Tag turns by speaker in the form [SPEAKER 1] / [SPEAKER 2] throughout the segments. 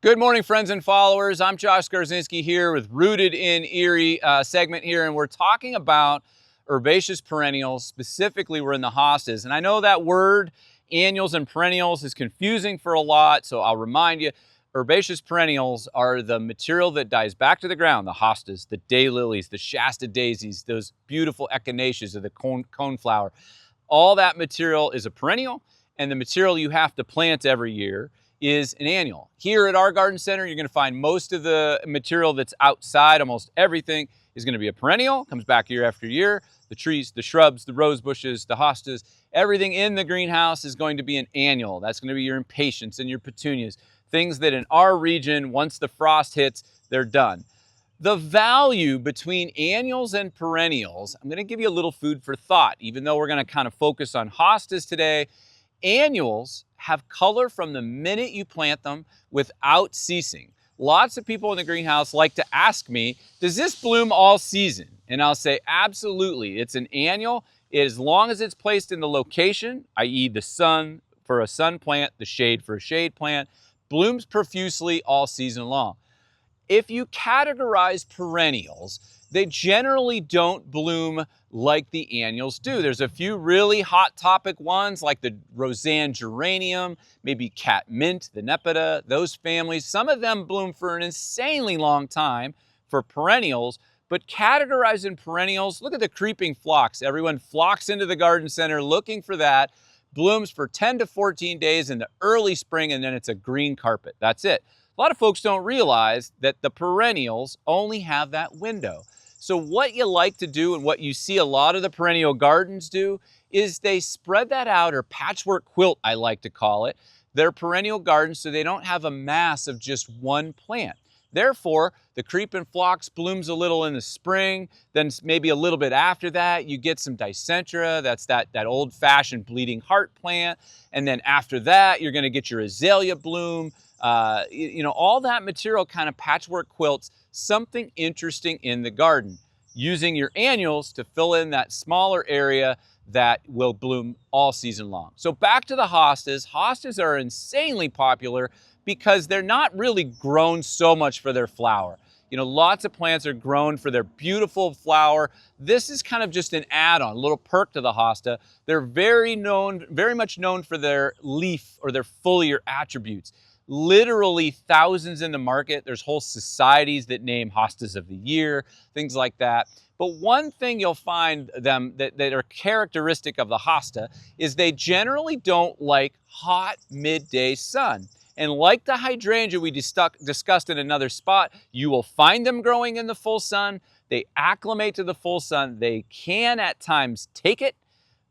[SPEAKER 1] Good morning, friends and followers. I'm Josh Garzinski here with Rooted in Erie segment here, and we're talking about herbaceous perennials. Specifically, we're in the hostas. And I know that word, annuals and perennials, is confusing for a lot, so I'll remind you, herbaceous perennials are the material that dies back to the ground, the hostas, the daylilies, the Shasta daisies, those beautiful echinaceas of the coneflower. All that material is a perennial, and the material you have to plant every year is an annual. Here at our garden center, you're going to find most of the material that's outside, almost everything is going to be a perennial, comes back year after year. The trees, the shrubs, the rose bushes, the hostas, everything in the greenhouse is going to be an annual. That's going to be your impatiens and your petunias, things that in our region, once the frost hits, they're done. The value between annuals and perennials, I'm going to give you a little food for thought, even though we're going to kind of focus on hostas today. Annuals have color from the minute you plant them without ceasing. Lots of people in the greenhouse like to ask me, does this bloom all season? And I'll say, absolutely. It's an annual. As long as it's placed in the location, i.e. the sun for a sun plant, the shade for a shade plant, blooms profusely all season long. If you categorize perennials, they generally don't bloom like the annuals do. There's a few really hot topic ones like the Roseanne geranium, maybe cat mint, the nepeta, those families. Some of them bloom for an insanely long time for perennials, but categorizing perennials, look at the creeping phlox. Everyone flocks into the garden center looking for that. Blooms for 10 to 14 days in the early spring, and then it's a green carpet. That's it. A lot of folks don't realize that the perennials only have that window. So what you like to do and what you see a lot of the perennial gardens do is they spread that out, or patchwork quilt, I like to call it, their perennial gardens, so they don't have a mass of just one plant. Therefore, the creeping phlox blooms a little in the spring, then maybe a little bit after that, you get some dicentra, that's that old-fashioned bleeding heart plant, and then after that, you're gonna get your azalea bloom. All that material kind of patchwork quilts something interesting in the garden, using your annuals to fill in that smaller area that will bloom all season long. So back to the hostas. Hostas are insanely popular because they're not really grown so much for their flower. Lots of plants are grown for their beautiful flower. This is kind of just an add-on, a little perk to the hosta. They're very much known for their leaf or their foliar attributes. Literally thousands in the market. There's whole societies that name hostas of the year, things like that. But one thing you'll find them that are characteristic of the hosta is they generally don't like hot midday sun. And like the hydrangea we discussed in another spot, you will find them growing in the full sun. They acclimate to the full sun. They can at times take it,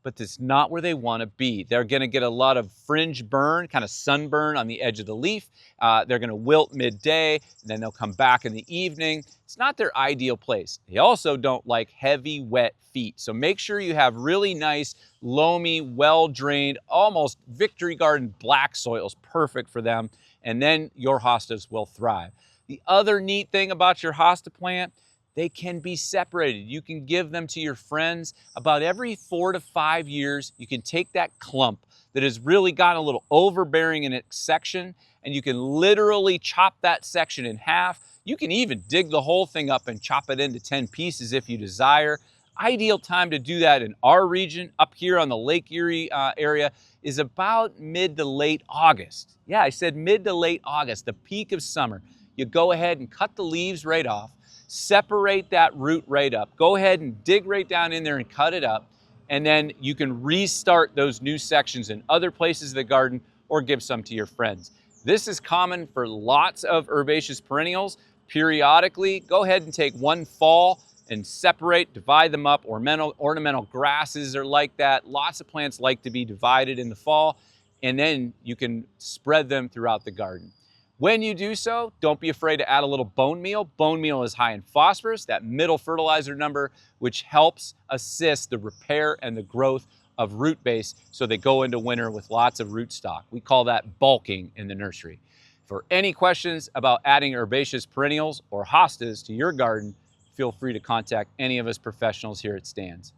[SPEAKER 1] but it's not where they want to be. They're going to get a lot of fringe burn, kind of sunburn on the edge of the leaf. They're going to wilt midday, and then they'll come back in the evening. It's not their ideal place. They also don't like heavy, wet feet. So make sure you have really nice, loamy, well-drained, almost Victory Garden black soils, perfect for them. And then your hostas will thrive. The other neat thing about your hosta plant, they can be separated. You can give them to your friends. About every 4 to 5 years, you can take that clump that has really gotten a little overbearing in its section, and you can literally chop that section in half. You can even dig the whole thing up and chop it into 10 pieces if you desire. Ideal time to do that in our region, up here on the Lake Erie area, is about mid to late August. Yeah, I said mid to late August, the peak of summer. You go ahead and cut the leaves right off. Separate that root right up. Go ahead and dig right down in there and cut it up. And then you can restart those new sections in other places of the garden or give some to your friends. This is common for lots of herbaceous perennials. Periodically, go ahead and take one fall and separate, divide them up. Ornamental grasses are like that. Lots of plants like to be divided in the fall, and then you can spread them throughout the garden. When you do so, don't be afraid to add a little bone meal. Bone meal is high in phosphorus, that middle fertilizer number, which helps assist the repair and the growth of root base so they go into winter with lots of rootstock. We call that bulking in the nursery. For any questions about adding herbaceous perennials or hostas to your garden, feel free to contact any of us professionals here at Stan's.